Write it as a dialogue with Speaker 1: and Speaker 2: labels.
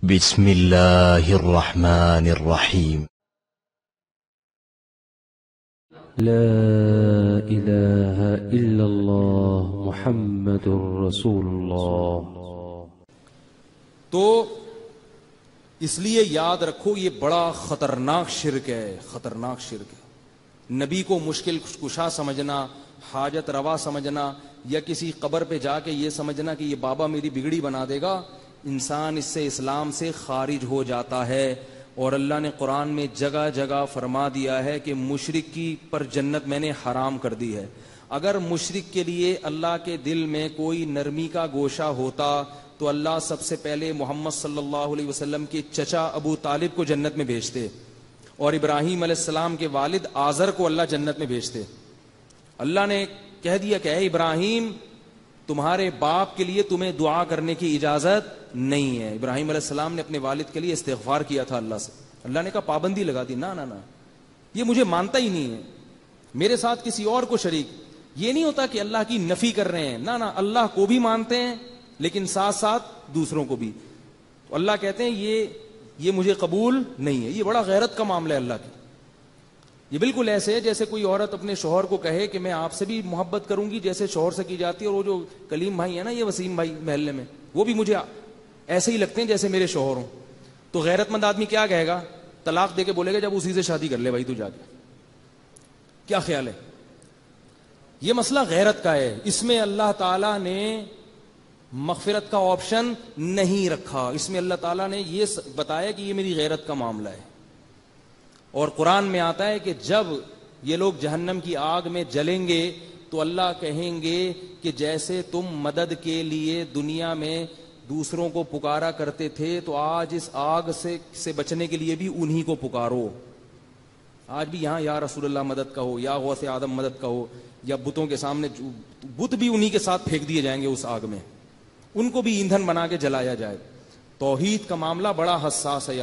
Speaker 1: بسم الله الرحمن الرحيم.
Speaker 2: لا إله إلا الله محمد رسول اللہ.
Speaker 3: تو اس لیے یاد رکھو یہ بڑا خطرناک شرک ہے، خطرناک شرک ہے. نبی کو مشکل کشا سمجھنا، حاجت روا سمجھنا، یا کسی قبر پہ جا کے یہ سمجھنا کہ یہ بابا میری بگڑی بنا دے گا، انسان اس سے اسلام سے خارج ہو جاتا ہے. اور اللہ نے قرآن میں جگہ جگہ فرما دیا ہے کہ مشرک کی پر جنت میں نے حرام کر دی ہے. اگر مشرک کے لیے اللہ کے دل میں کوئی نرمی کا گوشہ ہوتا تو اللہ سب سے پہلے محمد صلی اللہ علیہ وسلم کے چچا ابو طالب کو جنت میں بھیجتے، اور ابراہیم علیہ السلام کے والد آزر کو اللہ جنت میں بھیجتے. اللہ نے کہہ دیا کہ اے ابراہیم، تمہارے باپ کے لیے تمہیں دعا کرنے کی اجازت نہیں ہے. ابراہیم علیہ السلام نے اپنے والد کے لیے استغفار کیا تھا اللہ سے. اللہ نے کہا پابندی لگا دی، نہ یہ مجھے مانتا ہی نہیں ہے، میرے ساتھ کسی اور کو شریک. یہ نہیں ہوتا کہ اللہ کی نفی کر رہے ہیں، نہ اللہ کو بھی مانتے ہیں لیکن ساتھ ساتھ دوسروں کو بھی. تو اللہ کہتے ہیں یہ مجھے قبول نہیں ہے. یہ بڑا غیرت کا معاملہ ہے اللہ کی. یہ بالکل ایسے ہے جیسے کوئی عورت اپنے شوہر کو کہے کہ میں آپ سے بھی محبت کروں گی جیسے شوہر سے کی جاتی ہے، اور وہ جو کلیم بھائی ہے نا، یہ وسیم بھائی محلے میں، وہ بھی مجھے ایسے ہی لگتے ہیں جیسے میرے شوہر ہوں. تو غیرت مند آدمی کیا کہے گا؟ طلاق دے کے بولے گا جب اسی سے شادی کر لے بھائی تو جا کے. کیا خیال ہے؟ یہ مسئلہ غیرت کا ہے. اس میں اللہ تعالیٰ نے مغفرت کا آپشن نہیں رکھا. اس میں اللہ تعالیٰ نے یہ بتایا کہ یہ میری غیرت کا معاملہ ہے. اور قرآن میں آتا ہے کہ جب یہ لوگ جہنم کی آگ میں جلیں گے تو اللہ کہیں گے کہ جیسے تم مدد کے لیے دنیا میں دوسروں کو پکارا کرتے تھے تو آج اس آگ سے بچنے کے لیے بھی انہی کو پکارو. آج بھی یہاں یا رسول اللہ مدد کا ہو، یا غوث آدم مدد کا ہو، یا بتوں کے سامنے بت بھی انہی کے ساتھ پھینک دیے جائیں گے اس آگ میں، ان کو بھی ایندھن بنا کے جلایا جائے. توحید کا معاملہ بڑا حساس ہے.